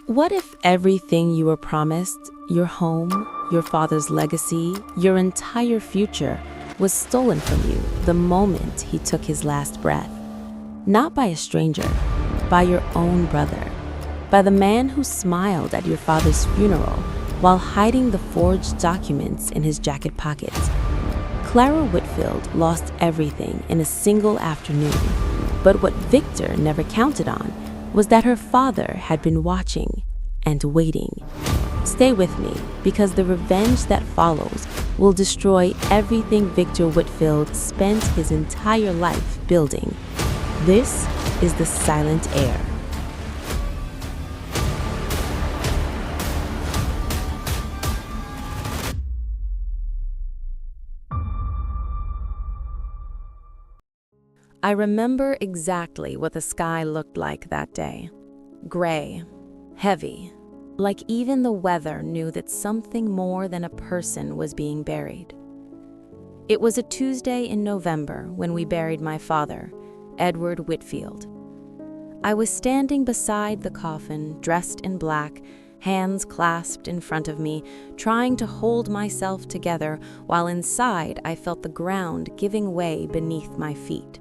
What if everything you were promised, your home, your father's legacy, your entire future, was stolen from you the moment he took his last breath? Not by a stranger, by your own brother, by the man who smiled at your father's funeral while hiding the forged documents in his jacket pockets. Clara Whitfield lost everything in a single afternoon, but what Victor never counted on was that her father had been watching and waiting. Stay with me, because the revenge that follows will destroy everything Victor Whitfield spent his entire life building. This is The Silent Heir. I remember exactly what the sky looked like that day. Gray, heavy, like even the weather knew that something more than a person was being buried. It was a Tuesday in November when we buried my father, Edward Whitfield. I was standing beside the coffin, dressed in black, hands clasped in front of me, trying to hold myself together while inside I felt the ground giving way beneath my feet.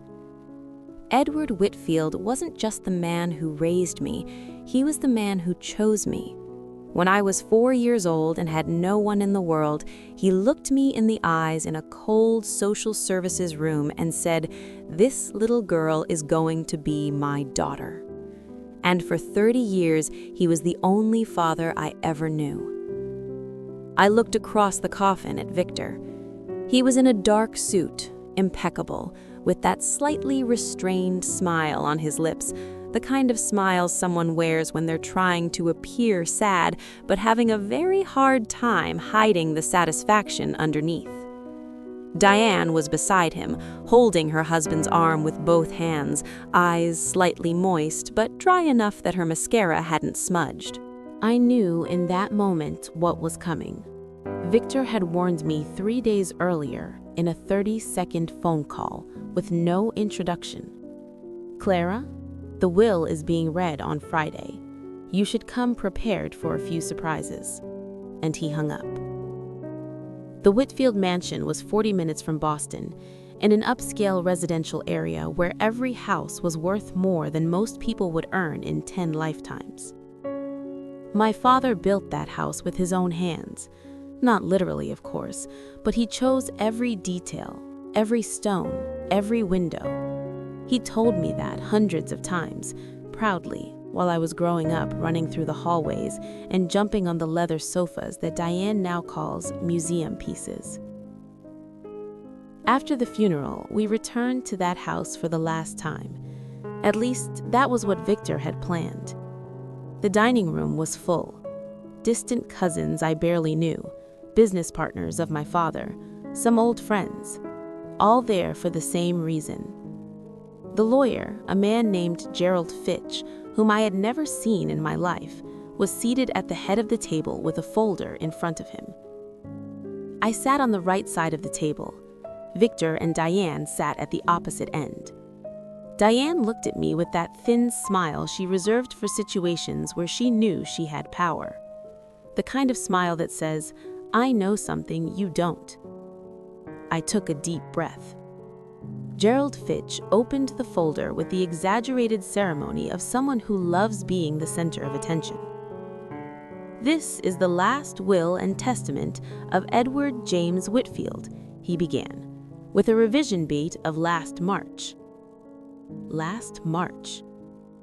Edward Whitfield wasn't just the man who raised me, he was the man who chose me. When I was 4 years old and had no one in the world, he looked me in the eyes in a cold social services room and said, "This little girl is going to be my daughter." And for 30 years, he was the only father I ever knew. I looked across the coffin at Victor. He was in a dark suit, impeccable, with that slightly restrained smile on his lips, the kind of smile someone wears when they're trying to appear sad, but having a very hard time hiding the satisfaction underneath. Diane was beside him, holding her husband's arm with both hands, eyes slightly moist, but dry enough that her mascara hadn't smudged. I knew in that moment what was coming. Victor had warned me 3 days earlier in a 30-second phone call with no introduction. "Clara, the will is being read on Friday. You should come prepared for a few surprises." And he hung up. The Whitfield mansion was 40 minutes from Boston, in an upscale residential area where every house was worth more than most people would earn in 10 lifetimes. My father built that house with his own hands. Not literally, of course, but he chose every detail, every stone, every window. He told me that hundreds of times, proudly, while I was growing up running through the hallways and jumping on the leather sofas that Diane now calls museum pieces. After the funeral, we returned to that house for the last time. At least, that was what Victor had planned. The dining room was full. Distant cousins I barely knew, business partners of my father, some old friends, all there for the same reason. The lawyer, a man named Gerald Fitch, whom I had never seen in my life, was seated at the head of the table with a folder in front of him. I sat on the right side of the table. Victor and Diane sat at the opposite end. Diane looked at me with that thin smile she reserved for situations where she knew she had power. The kind of smile that says, "I know something you don't." I took a deep breath. Gerald Fitch opened the folder with the exaggerated ceremony of someone who loves being the center of attention. "This is the last will and testament of Edward James Whitfield," he began, with a revision beat of last March. Last March.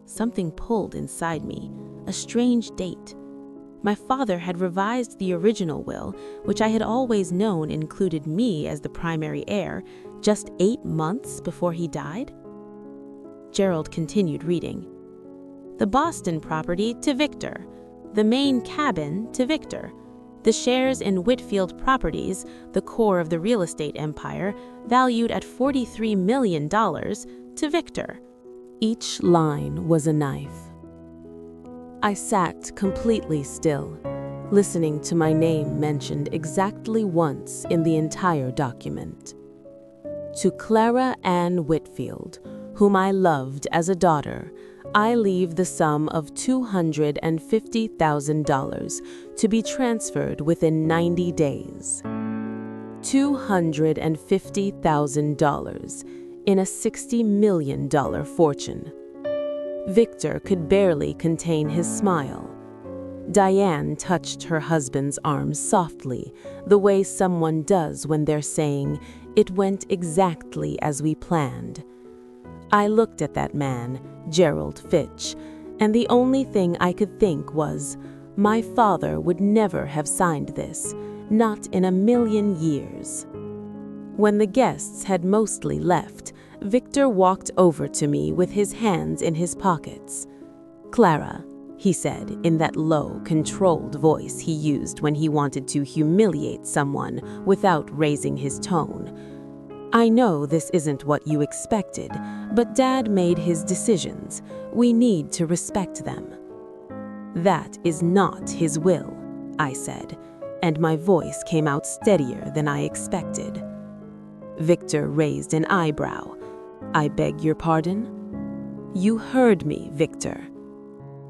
Something pulled inside me, a strange date. My father had revised the original will, which I had always known included me as the primary heir, just 8 months before he died. Gerald continued reading. "The Boston property to Victor. The main cabin to Victor. The shares in Whitfield Properties, the core of the real estate empire, valued at $43 million, to Victor." Each line was a knife. I sat completely still, listening to my name mentioned exactly once in the entire document. "To Clara Ann Whitfield, whom I loved as a daughter, I leave the sum of $250,000 to be transferred within 90 days. $250,000 in a $60 million fortune. Victor could barely contain his smile. Diane touched her husband's arm softly, the way someone does when they're saying, "It went exactly as we planned." I looked at that man, Gerald Fitch, and the only thing I could think was, my father would never have signed this, not in a million years. When the guests had mostly left, Victor walked over to me with his hands in his pockets. "Clara," he said in that low, controlled voice he used when he wanted to humiliate someone without raising his tone, "I know this isn't what you expected, but Dad made his decisions. We need to respect them." "That is not his will," I said, and my voice came out steadier than I expected. Victor raised an eyebrow. "I beg your pardon?" "You heard me, Victor."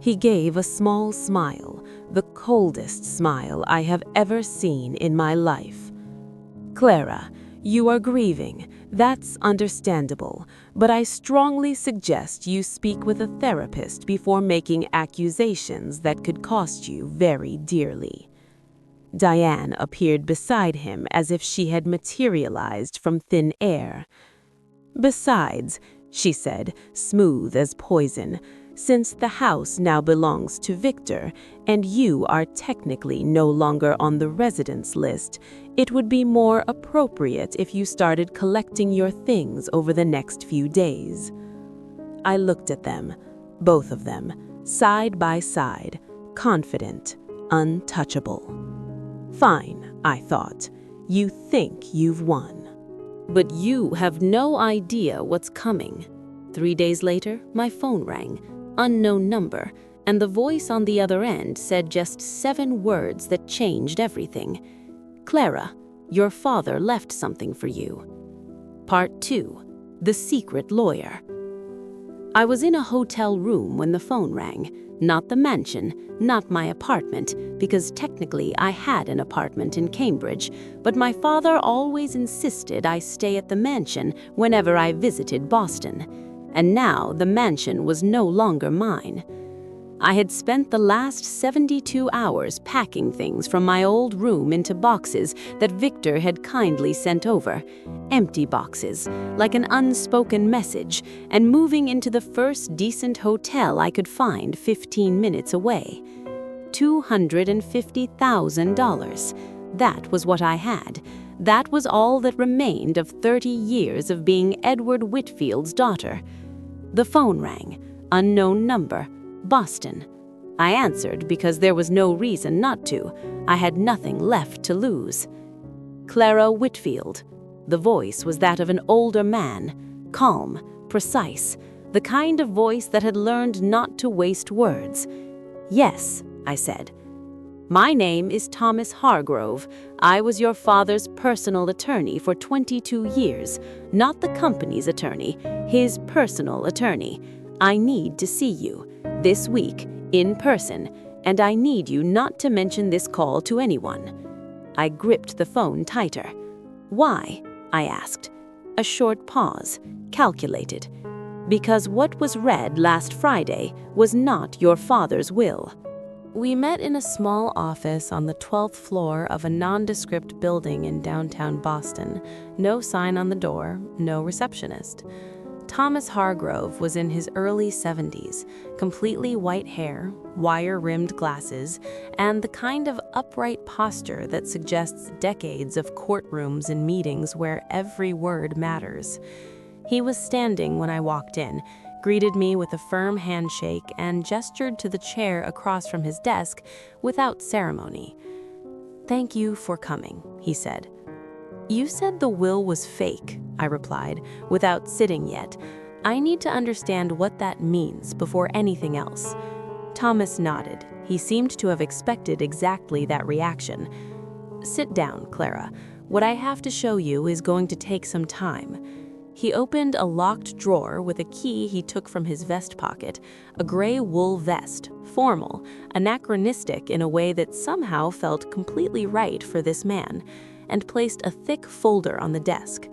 He gave a small smile, the coldest smile I have ever seen in my life. "Clara, you are grieving. That's understandable, but I strongly suggest you speak with a therapist before making accusations that could cost you very dearly." Diane appeared beside him as if she had materialized from thin air. "Besides," she said, smooth as poison, "since the house now belongs to Victor and you are technically no longer on the residence list, it would be more appropriate if you started collecting your things over the next few days." I looked at them, both of them, side by side, confident, untouchable. Fine, I thought. You think you've won. But you have no idea what's coming. 3 days later, my phone rang. Unknown number, and the voice on the other end said just 7 words that changed everything. "Clara, your father left something for you." Part 2. The Secret Lawyer. I was in a hotel room when the phone rang. Not the mansion, not my apartment, because technically I had an apartment in Cambridge, but my father always insisted I stay at the mansion whenever I visited Boston. And now the mansion was no longer mine. I had spent the last 72 hours packing things from my old room into boxes that Victor had kindly sent over. Empty boxes, like an unspoken message, and moving into the first decent hotel I could find 15 minutes away. $250,000. That was what I had. That was all that remained of 30 years of being Edward Whitfield's daughter. The phone rang. Unknown number. Boston. I answered because there was no reason not to. I had nothing left to lose. "Clara Whitfield." The voice was that of an older man, calm, precise, the kind of voice that had learned not to waste words. "Yes," I said. "My name is Thomas Hargrove. I was your father's personal attorney for 22 years, not the company's attorney, his personal attorney. I need to see you, this week, in person, and I need you not to mention this call to anyone." I gripped the phone tighter. "Why?" I asked. A short pause, calculated. "Because what was read last Friday was not your father's will." We met in a small office on the 12th floor of a nondescript building in downtown Boston. No sign on the door, no receptionist. Thomas Hargrove was in his early 70s, completely white hair, wire-rimmed glasses, and the kind of upright posture that suggests decades of courtrooms and meetings where every word matters. He was standing when I walked in, greeted me with a firm handshake, and gestured to the chair across from his desk without ceremony. "Thank you for coming," he said. "You said the will was fake," I replied, without sitting yet. "I need to understand what that means before anything else." Thomas nodded. He seemed to have expected exactly that reaction. "Sit down, Clara. What I have to show you is going to take some time." He opened a locked drawer with a key he took from his vest pocket, a gray wool vest, formal, anachronistic in a way that somehow felt completely right for this man, and placed a thick folder on the desk.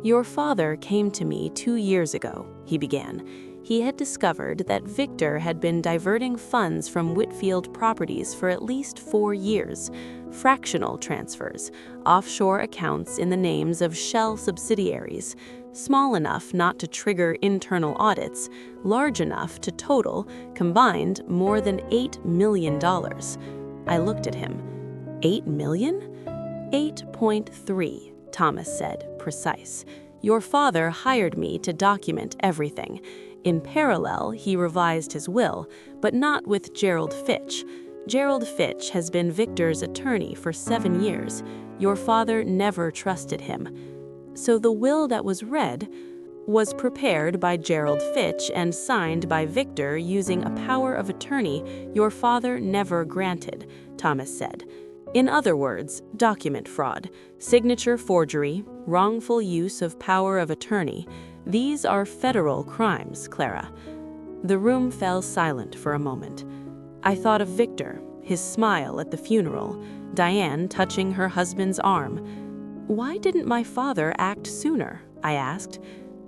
"Your father came to me 2 years ago," he began. He had discovered that Victor had been diverting funds from Whitfield Properties for at least 4 years, fractional transfers, offshore accounts in the names of shell subsidiaries, small enough not to trigger internal audits, large enough to total, combined, more than $8 million. I looked at him. "8 million?" "8.3, Thomas said, precise. "Your father hired me to document everything. In parallel, he revised his will, but not with Gerald Fitch. Gerald Fitch has been Victor's attorney for 7 years. Your father never trusted him. So the will that was read was prepared by Gerald Fitch and signed by Victor using a power of attorney your father never granted," Thomas said. "In other words, document fraud, signature forgery, wrongful use of power of attorney. These are federal crimes, Clara." The room fell silent for a moment. I thought of Victor, his smile at the funeral, Diane touching her husband's arm. "Why didn't my father act sooner?" I asked.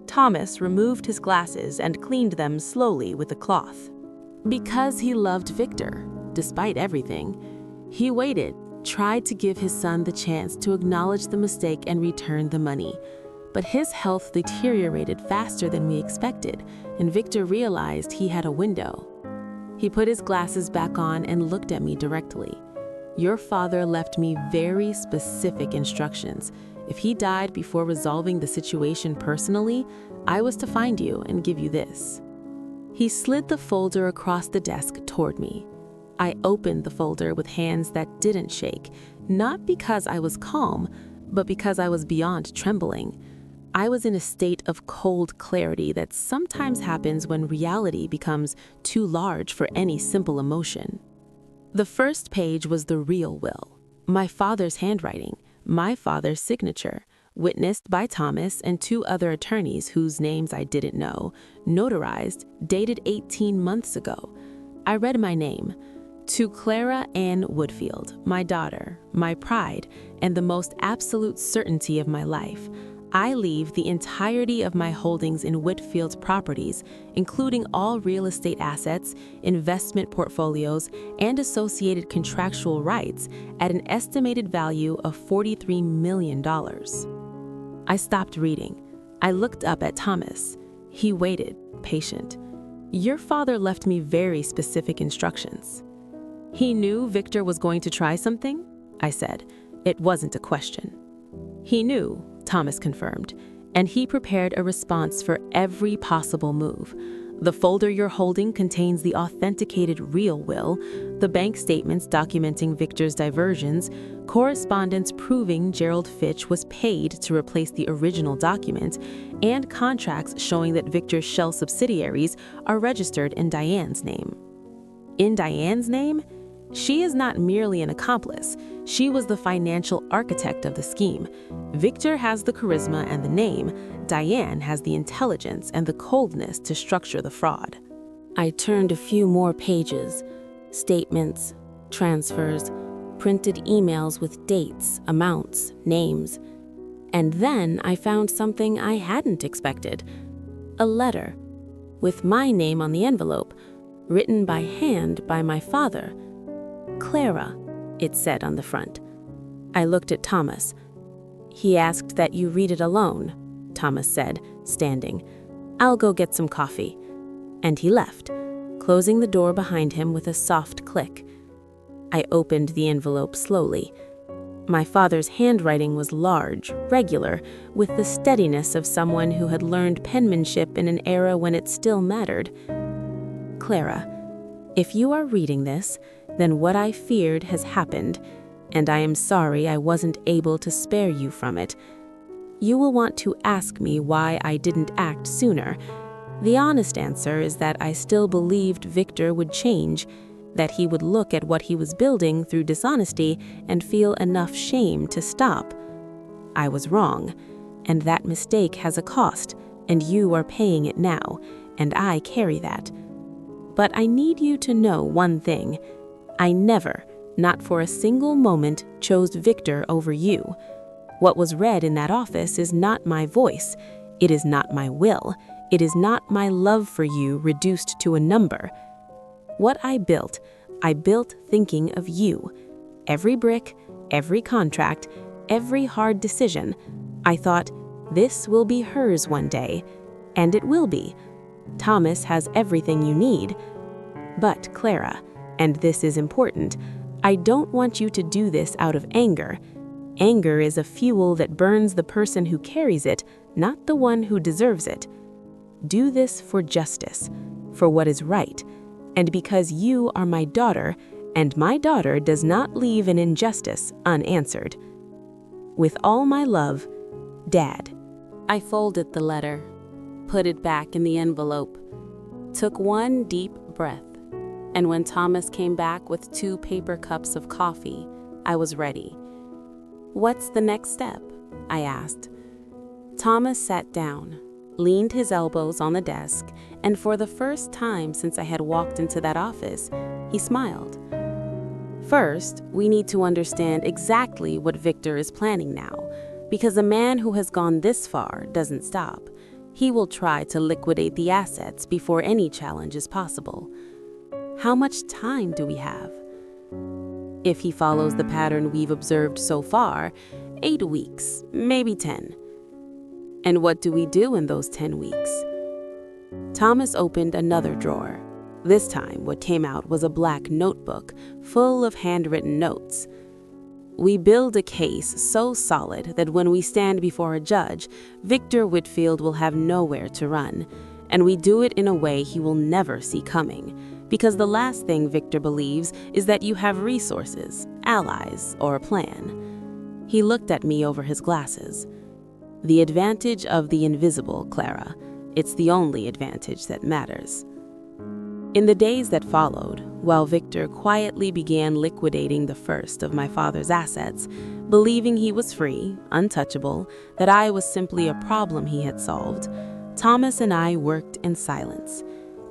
Thomas removed his glasses and cleaned them slowly with a cloth. "Because he loved Victor, despite everything. He waited, tried to give his son the chance to acknowledge the mistake and return the money. But his health deteriorated faster than we expected, and Victor realized he had a window." He put his glasses back on and looked at me directly. "Your father left me very specific instructions. If he died before resolving the situation personally, I was to find you and give you this." He slid the folder across the desk toward me. I opened the folder with hands that didn't shake, not because I was calm, but because I was beyond trembling. I was in a state of cold clarity that sometimes happens when reality becomes too large for any simple emotion. The first page was the real will, my father's handwriting, my father's signature, witnessed by Thomas and 2 other attorneys whose names I didn't know, notarized, dated 18 months ago. I read my name. "To Clara Ann Woodfield, my daughter, my pride, and the most absolute certainty of my life, I leave the entirety of my holdings in Whitfield Properties, including all real estate assets, investment portfolios, and associated contractual rights, at an estimated value of $43 million. I stopped reading. I looked up at Thomas. He waited, patient. "Your father left me very specific instructions." "He knew Victor was going to try something?" I said. It wasn't a question. "He knew," Thomas confirmed, "and he prepared a response for every possible move. The folder you're holding contains the authenticated real will, the bank statements documenting Victor's diversions, correspondence proving Gerald Fitch was paid to replace the original document, and contracts showing that Victor's shell subsidiaries are registered in Diane's name." "In Diane's name? She is not merely an accomplice. She was the financial architect of the scheme. Victor has the charisma and the name. Diane has the intelligence and the coldness to structure the fraud." I turned a few more pages. Statements, transfers, printed emails with dates, amounts, names. And then I found something I hadn't expected. A letter, with my name on the envelope, written by hand by my father. "Clara," it said on the front. I looked at Thomas. "He asked that you read it alone," Thomas said, standing. "I'll go get some coffee." And he left, closing the door behind him with a soft click. I opened the envelope slowly. My father's handwriting was large, regular, with the steadiness of someone who had learned penmanship in an era when it still mattered. "Clara, if you are reading this, then what I feared has happened, and I am sorry I wasn't able to spare you from it. You will want to ask me why I didn't act sooner. The honest answer is that I still believed Victor would change, that he would look at what he was building through dishonesty and feel enough shame to stop. I was wrong. and that mistake has a cost, and you are paying it now, and I carry that. But I need you to know one thing. I never, not for a single moment, chose Victor over you. What was read in that office is not my voice. It is not my will. It is not my love for you reduced to a number. What I built thinking of you. Every brick, every contract, every hard decision. I thought, this will be hers one day. And it will be. Thomas has everything you need. But, Clara, and this is important, I don't want you to do this out of anger. Anger is a fuel that burns the person who carries it, not the one who deserves it. Do this for justice, for what is right, and because you are my daughter, and my daughter does not leave an injustice unanswered. With all my love, Dad. I folded the letter, put it back in the envelope, took one deep breath, and when Thomas came back with 2 paper cups of coffee, I was ready. "What's the next step?" I asked. Thomas sat down, leaned his elbows on the desk, and for the first time since I had walked into that office, he smiled. "First, we need to understand exactly what Victor is planning now, because a man who has gone this far doesn't stop. He will try to liquidate the assets before any challenge is possible. How much time do we have? If he follows the pattern we've observed so far, 8 weeks, maybe 10. And what do we do in those 10 weeks?" Thomas opened another drawer. This time, what came out was a black notebook full of handwritten notes. "We build a case so solid that when we stand before a judge, Victor Whitfield will have nowhere to run, and we do it in a way he will never see coming, because the last thing Victor believes is that you have resources, allies, or a plan." He looked at me over his glasses. "The advantage of the invisible, Clara. It's the only advantage that matters." In the days that followed, while Victor quietly began liquidating the first of my father's assets, believing he was free, untouchable, that I was simply a problem he had solved, Thomas and I worked in silence.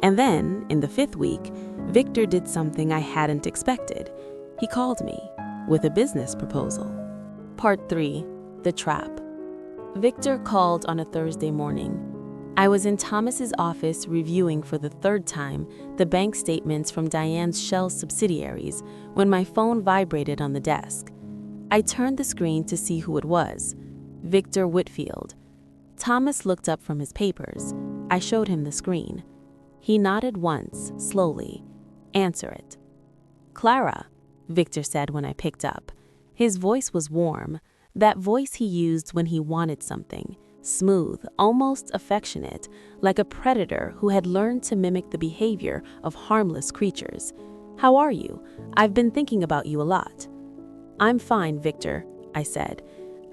And then, in the 5th week, Victor did something I hadn't expected. He called me with a business proposal. Part 3. The Trap. Victor called on a Thursday morning. I was in Thomas's office reviewing for the 3rd time the bank statements from Diane's Shell subsidiaries when my phone vibrated on the desk. I turned the screen to see who it was. Victor Whitfield. Thomas looked up from his papers. I showed him the screen. He nodded once, slowly. "Answer it." "Clara," Victor said when I picked up. His voice was warm, that voice he used when he wanted something. Smooth, almost affectionate, like a predator who had learned to mimic the behavior of harmless creatures. "How are you? I've been thinking about you a lot." "I'm fine, Victor," I said.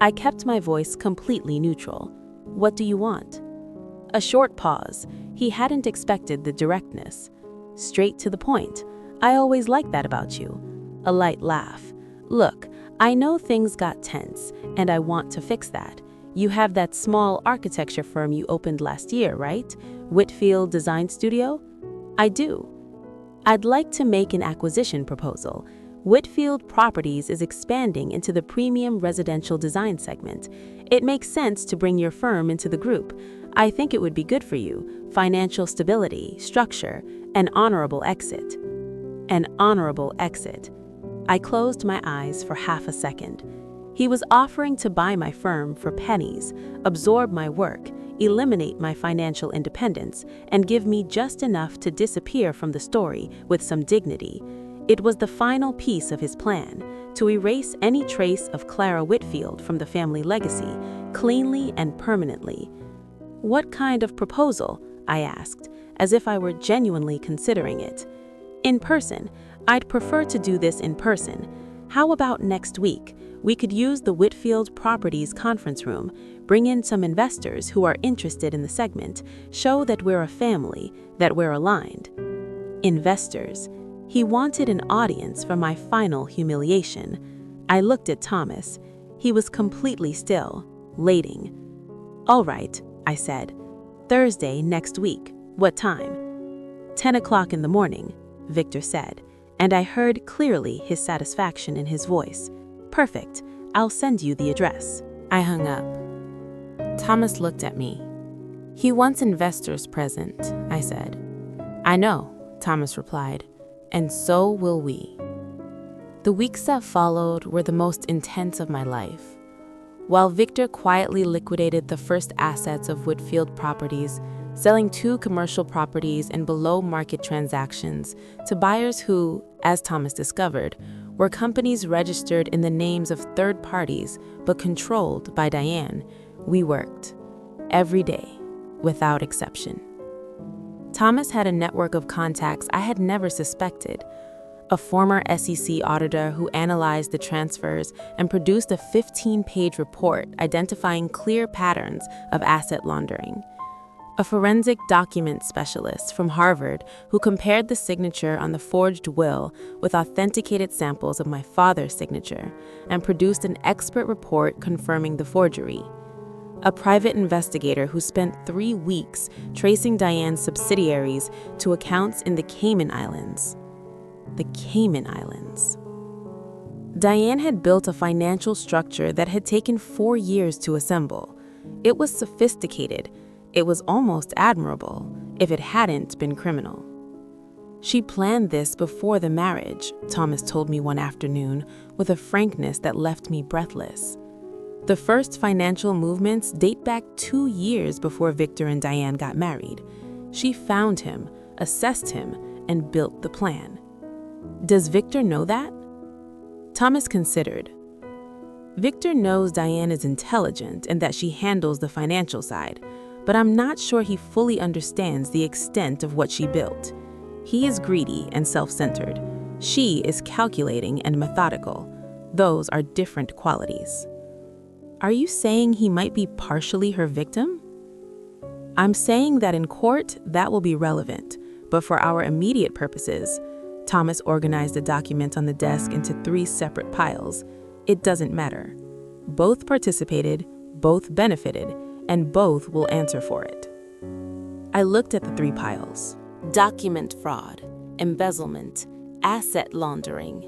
I kept my voice completely neutral. "What do you want?" A short pause. He hadn't expected the directness. Straight to the point. "I always liked that about you." A light laugh. "Look, I know things got tense, and I want to fix that. You have that small architecture firm you opened last year, right? Whitfield Design Studio?" "I do." "I'd like to make an acquisition proposal. Whitfield Properties is expanding into the premium residential design segment. It makes sense to bring your firm into the group. I think it would be good for you. Financial stability, structure, an honorable exit." An honorable exit. I closed my eyes for half a second. He was offering to buy my firm for pennies, absorb my work, eliminate my financial independence, and give me just enough to disappear from the story with some dignity. It was the final piece of his plan, to erase any trace of Clara Whitfield from the family legacy, cleanly and permanently. "What kind of proposal?" I asked, as if I were genuinely considering it. "In person. I'd prefer to do this in person. How about next week? We could use the Whitfield Properties conference room, bring in some investors who are interested in the segment, show that we're a family, that we're aligned." Investors. He wanted an audience for my final humiliation. I looked at Thomas. He was completely still, waiting. "All right," I said. "Thursday next week. What time?" 10 o'clock in the morning, Victor said, and I heard clearly his satisfaction in his voice. "Perfect. I'll send you the address." I hung up. Thomas looked at me. "He wants investors present," I said. "I know," Thomas replied, "and so will we." The weeks that followed were the most intense of my life. While Victor quietly liquidated the first assets of Whitfield Properties, selling 2 commercial properties in below-market transactions to buyers who, as Thomas discovered, were companies registered in the names of third parties but controlled by Diane, we worked every day, without exception. Thomas had a network of contacts I had never suspected. A former SEC auditor who analyzed the transfers and produced a 15-page report identifying clear patterns of asset laundering. A forensic document specialist from Harvard who compared the signature on the forged will with authenticated samples of my father's signature and produced an expert report confirming the forgery. A private investigator who spent 3 weeks tracing Diane's subsidiaries to accounts in the Cayman Islands. The Cayman Islands. Diane had built a financial structure that had taken 4 years to assemble. It was sophisticated. It was almost admirable, if it hadn't been criminal. She planned this before the marriage, Thomas told me one afternoon, with a frankness that left me breathless. The first financial movements date back 2 years before Victor and Diane got married. She found him, assessed him, and built the plan. Does Victor know that? Thomas considered. Victor knows Diane is intelligent and that she handles the financial side, but I'm not sure he fully understands the extent of what she built. He is greedy and self-centered. She is calculating and methodical. Those are different qualities. Are you saying he might be partially her victim? I'm saying that in court, that will be relevant, but for our immediate purposes, Thomas organized the document on the desk into 3 separate piles. It doesn't matter. Both participated, both benefited, and both will answer for it. I looked at the 3 piles. Document fraud, embezzlement, asset laundering.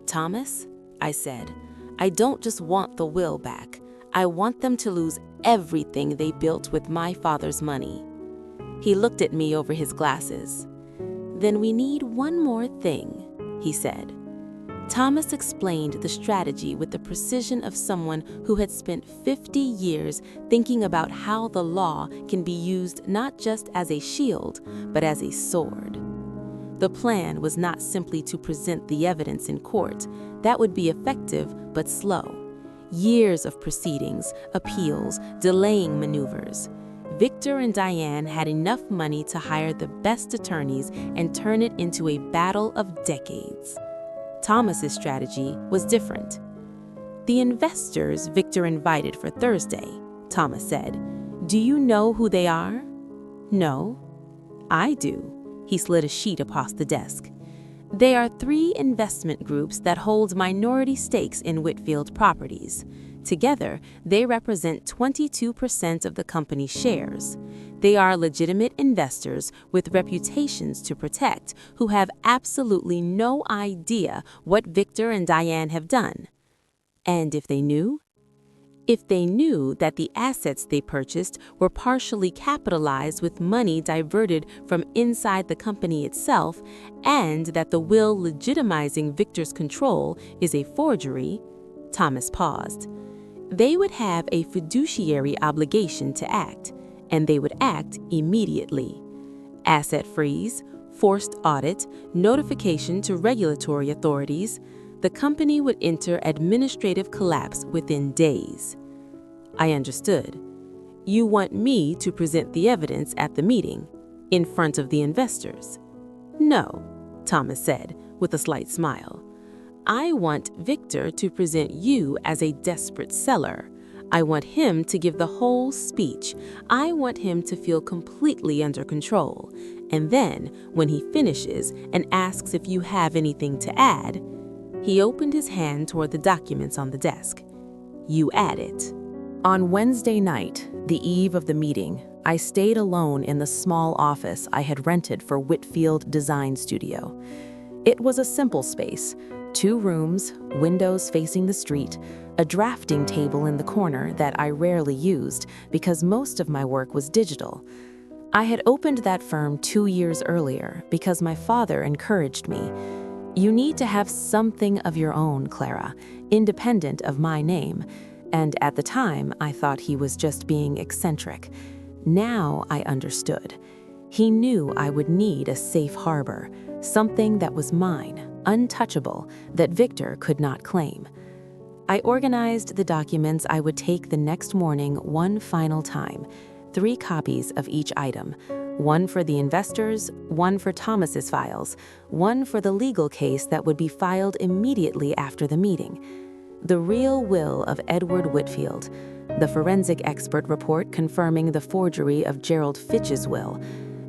Thomas, I said, I don't just want the will back. I want them to lose everything they built with my father's money. He looked at me over his glasses. Then we need one more thing, he said. Thomas explained the strategy with the precision of someone who had spent 50 years thinking about how the law can be used not just as a shield, but as a sword. The plan was not simply to present the evidence in court. That would be effective but slow. Years of proceedings, appeals, delaying maneuvers. Victor and Diane had enough money to hire the best attorneys and turn it into a battle of decades. Thomas's strategy was different. The investors Victor invited for Thursday, Thomas said. Do you know who they are? No. I do. He slid a sheet across the desk. They are 3 investment groups that hold minority stakes in Whitfield Properties. Together, they represent 22% of the company's shares. They are legitimate investors with reputations to protect who have absolutely no idea what Victor and Diane have done. And if they knew? If they knew that the assets they purchased were partially capitalized with money diverted from inside the company itself, and that the will legitimizing Victor's control is a forgery, Thomas paused. They would have a fiduciary obligation to act, and they would act immediately. Asset freeze, forced audit, notification to regulatory authorities. The company would enter administrative collapse within days. I understood. You want me to present the evidence at the meeting, in front of the investors? No, Thomas said, with a slight smile. I want Victor to present you as a desperate seller. I want him to give the whole speech. I want him to feel completely under control. And then, when he finishes and asks if you have anything to add, he opened his hand toward the documents on the desk. You add it. On Wednesday night, the eve of the meeting, I stayed alone in the small office I had rented for Whitfield Design Studio. It was a simple space, 2 rooms, windows facing the street, a drafting table in the corner that I rarely used because most of my work was digital. I had opened that firm 2 years earlier because my father encouraged me. You need to have something of your own, Clara, independent of my name. And at the time, I thought he was just being eccentric. Now I understood. He knew I would need a safe harbor, something that was mine, untouchable, that Victor could not claim. I organized the documents I would take the next morning one final time, 3 copies of each item, 1 for the investors, 1 for Thomas's files, 1 for the legal case that would be filed immediately after the meeting. The real will of Edward Whitfield, the forensic expert report confirming the forgery of Gerald Fitch's will,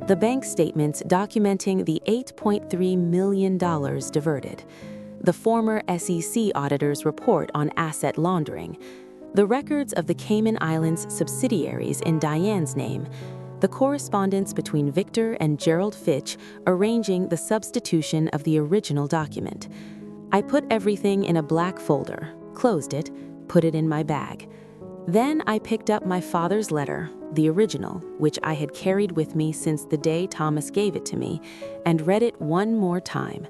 the bank statements documenting the $8.3 million diverted, the former SEC auditor's report on asset laundering, the records of the Cayman Islands subsidiaries in Diane's name, the correspondence between Victor and Gerald Fitch arranging the substitution of the original document. I put everything in a black folder, closed it, put it in my bag. Then I picked up my father's letter, the original, which I had carried with me since the day Thomas gave it to me, and read it one more time.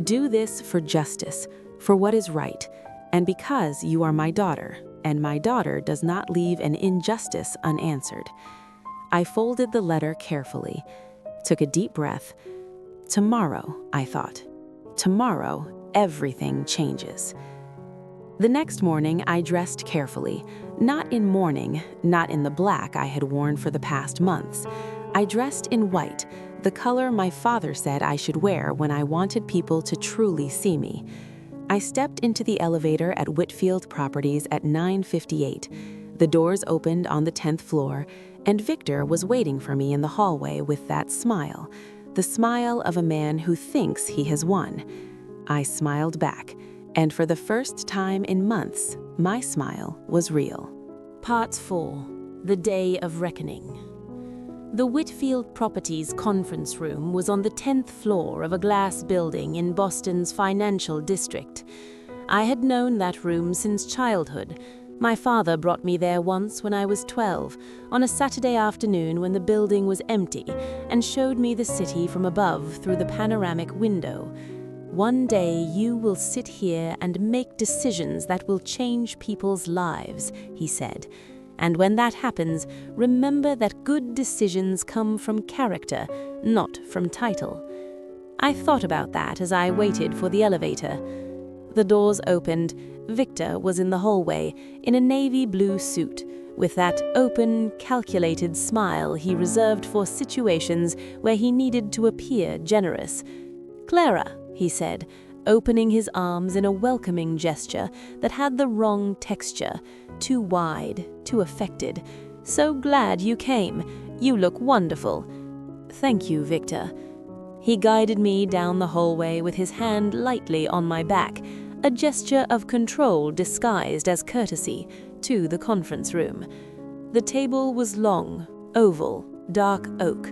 Do this for justice, for what is right, and because you are my daughter, and my daughter does not leave an injustice unanswered. I folded the letter carefully, took a deep breath. Tomorrow, I thought. Tomorrow, everything changes. The next morning, I dressed carefully, not in mourning, not in the black I had worn for the past months. I dressed in white, the color my father said I should wear when I wanted people to truly see me. I stepped into the elevator at Whitfield Properties at 9:58. The doors opened on the 10th floor, and Victor was waiting for me in the hallway with that smile, the smile of a man who thinks he has won. I smiled back. And for the first time in months, my smile was real. Part 4. The Day of Reckoning. The Whitfield Properties conference room was on the 10th floor of a glass building in Boston's financial district. I had known that room since childhood. My father brought me there once when I was 12, on a Saturday afternoon when the building was empty, and showed me the city from above through the panoramic window. One day you will sit here and make decisions that will change people's lives, he said. And when that happens, remember that good decisions come from character, not from title. I thought about that as I waited for the elevator. The doors opened. Victor was in the hallway, in a navy blue suit, with that open, calculated smile he reserved for situations where he needed to appear generous. "Clara," he said, opening his arms in a welcoming gesture that had the wrong texture, too wide, too affected. "So glad you came. You look wonderful." "Thank you, Victor." He guided me down the hallway with his hand lightly on my back, a gesture of control disguised as courtesy, to the conference room. The table was long, oval, dark oak.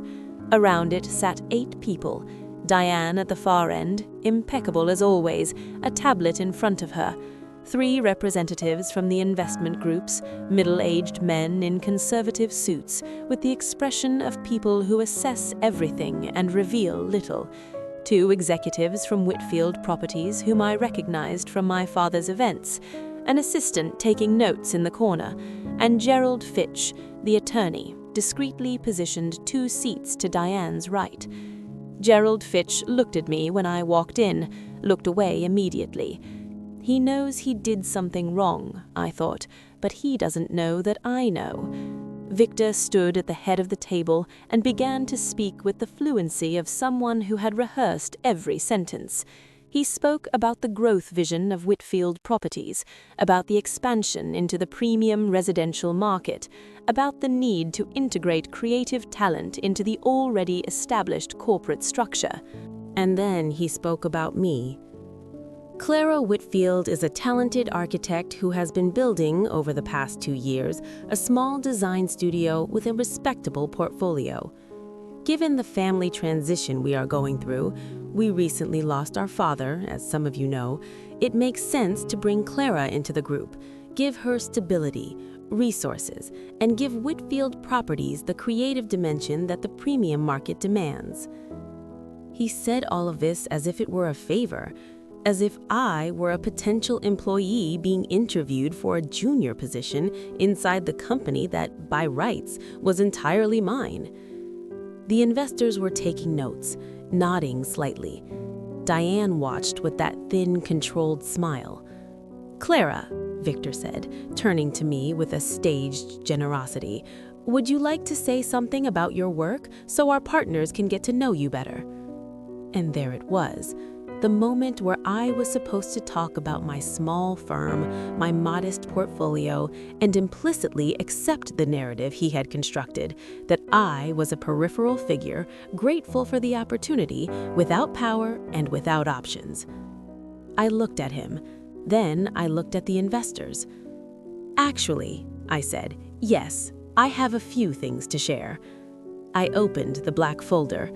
Around it sat 8 people. Diane at the far end, impeccable as always, a tablet in front of her. 3 representatives from the investment groups, middle-aged men in conservative suits, with the expression of people who assess everything and reveal little. 2 executives from Whitfield Properties whom I recognized from my father's events, an assistant taking notes in the corner, and Gerald Fitch, the attorney, discreetly positioned 2 seats to Diane's right. Gerald Fitch looked at me when I walked in, looked away immediately. He knows he did something wrong, I thought, but he doesn't know that I know. Victor stood at the head of the table and began to speak with the fluency of someone who had rehearsed every sentence. He spoke about the growth vision of Whitfield Properties, about the expansion into the premium residential market, about the need to integrate creative talent into the already established corporate structure. And then he spoke about me. Clara Whitfield is a talented architect who has been building, over the past 2 years, a small design studio with a respectable portfolio. Given the family transition we are going through, we recently lost our father, as some of you know, it makes sense to bring Clara into the group, give her stability, resources, and give Whitfield Properties the creative dimension that the premium market demands. He said all of this as if it were a favor, as if I were a potential employee being interviewed for a junior position inside the company that, by rights, was entirely mine. The investors were taking notes, nodding slightly. Diane watched with that thin, controlled smile. "Clara," Victor said, turning to me with a staged generosity, "would you like to say something about your work so our partners can get to know you better?" And there it was, the moment where I was supposed to talk about my small firm, my modest portfolio, and implicitly accept the narrative he had constructed, that I was a peripheral figure, grateful for the opportunity, without power and without options. I looked at him. Then I looked at the investors. "Actually," I said, "yes, I have a few things to share." I opened the black folder.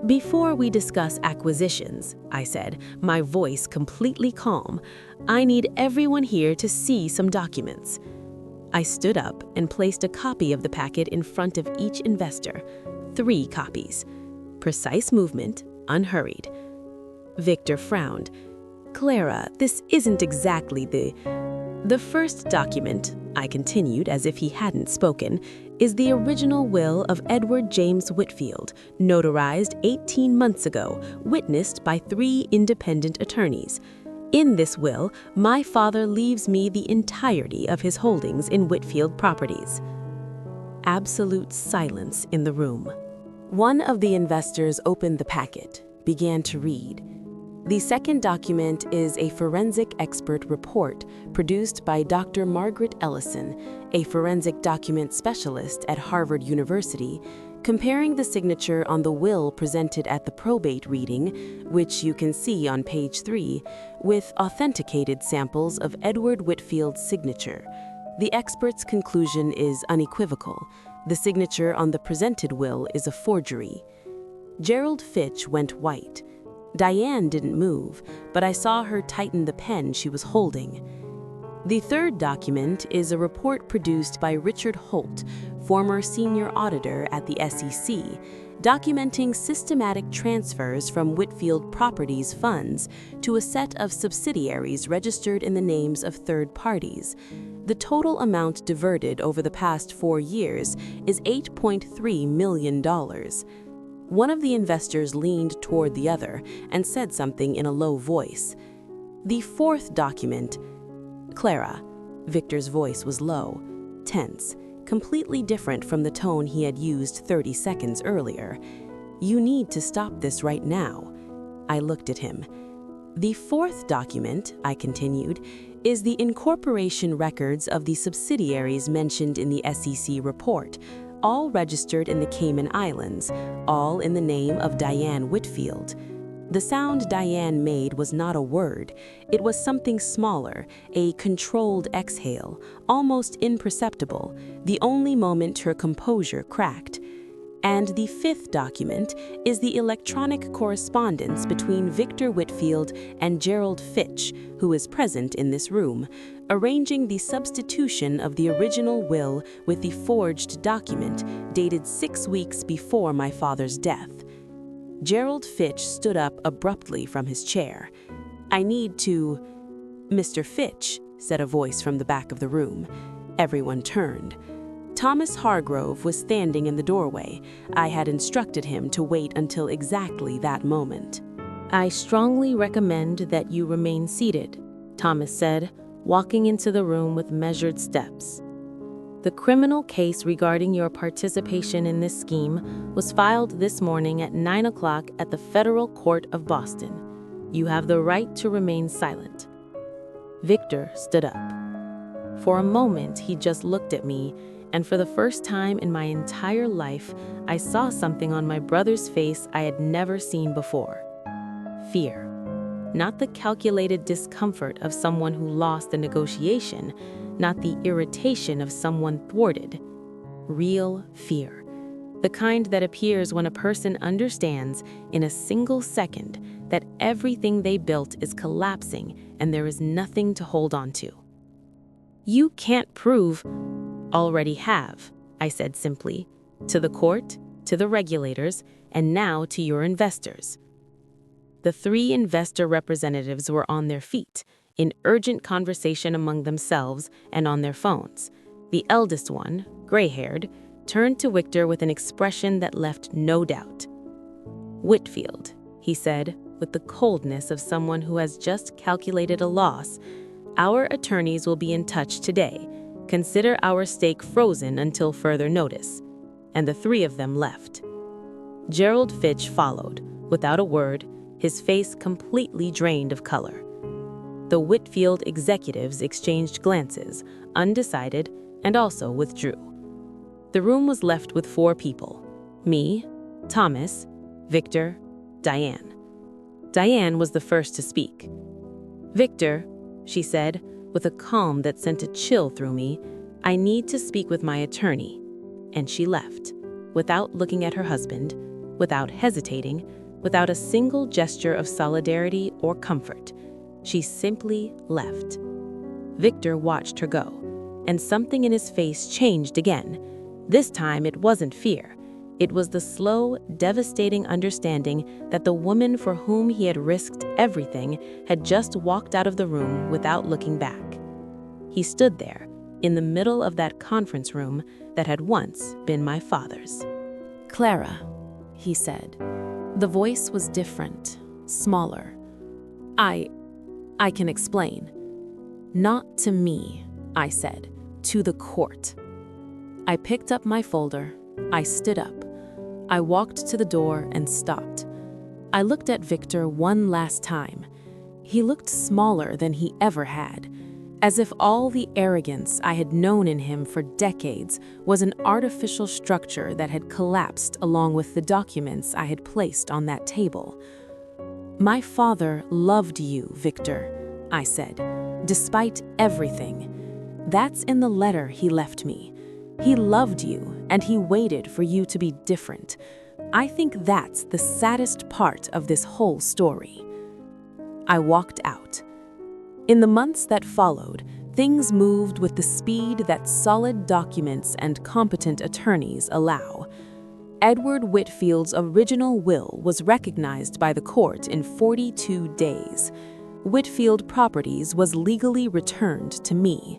"Before we discuss acquisitions," I said, my voice completely calm, "I need everyone here to see some documents." I stood up and placed a copy of the packet in front of each investor. 3 copies. Precise movement, unhurried. Victor frowned. "Clara, this isn't exactly the first document," I continued as if he hadn't spoken, "is the original will of Edward James Whitfield, notarized 18 months ago, witnessed by 3 independent attorneys. In this will, my father leaves me the entirety of his holdings in Whitfield Properties." Absolute silence in the room. One of the investors opened the packet, began to read. The second document is a forensic expert report produced by Dr. Margaret Ellison, a forensic document specialist at Harvard University, comparing the signature on the will presented at the probate reading, which you can see on page 3, with authenticated samples of Edward Whitfield's signature. The expert's conclusion is unequivocal. The signature on the presented will is a forgery. Gerald Fitch went white. Diane didn't move, but I saw her tighten the pen she was holding. The third document is a report produced by Richard Holt, former senior auditor at the SEC, documenting systematic transfers from Whitfield Properties funds to a set of subsidiaries registered in the names of third parties. The total amount diverted over the past 4 years is $8.3 million. One of the investors leaned toward the other and said something in a low voice. The fourth document, "Clara," Victor's voice was low, tense, completely different from the tone he had used 30 seconds earlier. "You need to stop this right now." I looked at him. "The fourth document," I continued, "is the incorporation records of the subsidiaries mentioned in the SEC report, all registered in the Cayman Islands, all in the name of Diane Whitfield." The sound Diane made was not a word. It was something smaller, a controlled exhale, almost imperceptible, the only moment her composure cracked. And the fifth document is the electronic correspondence between Victor Whitfield and Gerald Fitch, who is present in this room, arranging the substitution of the original will with the forged document dated 6 weeks before my father's death. Gerald Fitch stood up abruptly from his chair. "I need to—" "Mr. Fitch," said a voice from the back of the room. Everyone turned. Thomas Hargrove was standing in the doorway. I had instructed him to wait until exactly that moment. "I strongly recommend that you remain seated," Thomas said, walking into the room with measured steps. "The criminal case regarding your participation in this scheme was filed this morning at 9 o'clock at the Federal Court of Boston. You have the right to remain silent." Victor stood up. For a moment, he just looked at me, and for the first time in my entire life, I saw something on my brother's face I had never seen before. Fear. not the calculated discomfort of someone who lost the negotiation, not the irritation of someone thwarted. Real fear. The kind that appears when a person understands in a single second that everything they built is collapsing and there is nothing to hold on to. You can't prove, already have, I said simply, to the court, to the regulators, and now to your investors. The 3 investor representatives were on their feet, in urgent conversation among themselves and on their phones. The eldest one, gray-haired, turned to Victor with an expression that left no doubt. "Whitfield," he said, with the coldness of someone who has just calculated a loss, "our attorneys will be in touch today. Consider our stake frozen until further notice." And the 3 of them left. Gerald Fitch followed, without a word, his face completely drained of color. The Whitfield executives exchanged glances, undecided, and also withdrew. The room was left with 4 people: me, Thomas, Victor, Diane. Diane was the first to speak. "Victor," she said, with a calm that sent a chill through me, "I need to speak with my attorney." And she left, without looking at her husband, without hesitating, without a single gesture of solidarity or comfort. She simply left. Victor watched her go, and something in his face changed again. This time it wasn't fear. It was the slow, devastating understanding that the woman for whom he had risked everything had just walked out of the room without looking back. He stood there, in the middle of that conference room that had once been my father's. "Clara," he said. The voice was different, smaller. I can explain." "Not to me," I said, "to the court." I picked up my folder. I stood up. I walked to the door and stopped. I looked at Victor one last time. He looked smaller than he ever had, as if all the arrogance I had known in him for decades was an artificial structure that had collapsed along with the documents I had placed on that table. "My father loved you, Victor," I said, "despite everything. That's in the letter he left me. He loved you, and he waited for you to be different. I think that's the saddest part of this whole story." I walked out. In the months that followed, things moved with the speed that solid documents and competent attorneys allow. Edward Whitfield's original will was recognized by the court in 42 days. Whitfield Properties was legally returned to me.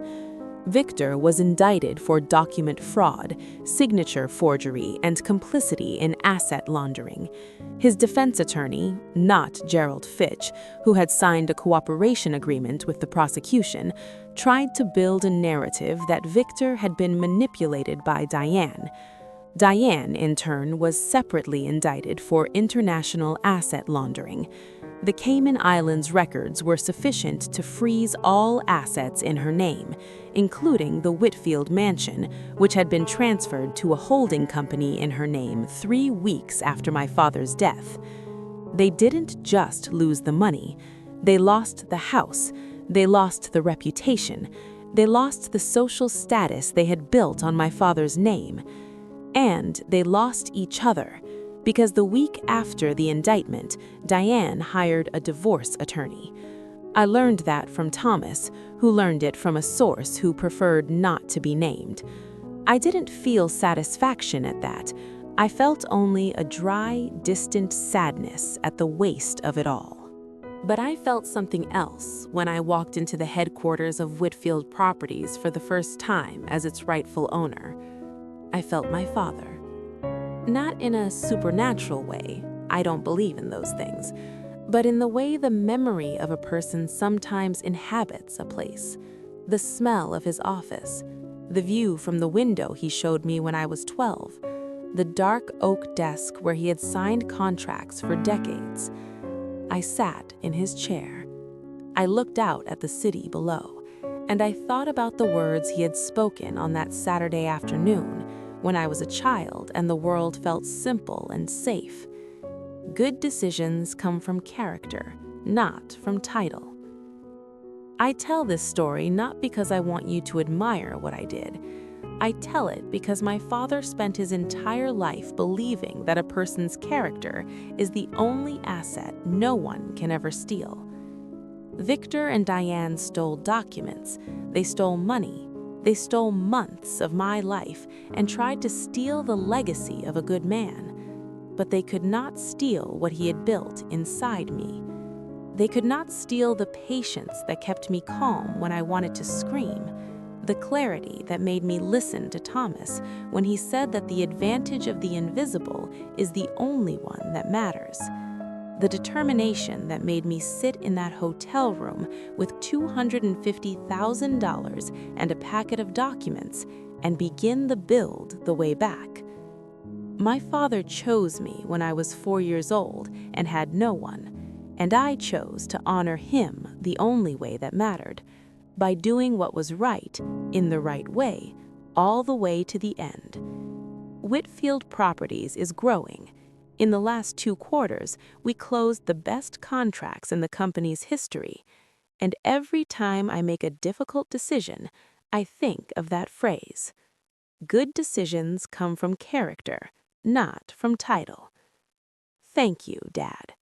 Victor was indicted for document fraud, signature forgery, and complicity in asset laundering. His defense attorney, not Gerald Fitch, who had signed a cooperation agreement with the prosecution, tried to build a narrative that Victor had been manipulated by Diane. Diane, in turn, was separately indicted for international asset laundering. The Cayman Islands records were sufficient to freeze all assets in her name, including the Whitfield mansion, which had been transferred to a holding company in her name 3 weeks after my father's death. They didn't just lose the money. They lost the house. They lost the reputation. They lost the social status they had built on my father's name. And they lost each other, because the week after the indictment, Diane hired a divorce attorney. I learned that from Thomas, who learned it from a source who preferred not to be named. I didn't feel satisfaction at that. I felt only a dry, distant sadness at the waste of it all. But I felt something else when I walked into the headquarters of Whitfield Properties for the first time as its rightful owner. I felt my father. Not in a supernatural way, I don't believe in those things, but in the way the memory of a person sometimes inhabits a place. The smell of his office, the view from the window he showed me when I was 12, the dark oak desk where he had signed contracts for decades. I sat in his chair. I looked out at the city below, and I thought about the words he had spoken on that Saturday afternoon when I was a child and the world felt simple and safe. Good decisions come from character, not from title. I tell this story not because I want you to admire what I did. I tell it because my father spent his entire life believing that a person's character is the only asset no one can ever steal. Victor and Diane stole documents, they stole money, they stole months of my life and tried to steal the legacy of a good man. But they could not steal what he had built inside me. They could not steal the patience that kept me calm when I wanted to scream, the clarity that made me listen to Thomas when he said that the advantage of the invisible is the only one that matters. The determination that made me sit in that hotel room with $250,000 and a packet of documents and begin the build the way back. My father chose me when I was 4 years old and had no one, and I chose to honor him the only way that mattered, by doing what was right, in the right way, all the way to the end. Whitfield Properties is growing. In the last 2 quarters, we closed the best contracts in the company's history, and every time I make a difficult decision, I think of that phrase. Good decisions come from character, not from title. Thank you, Dad.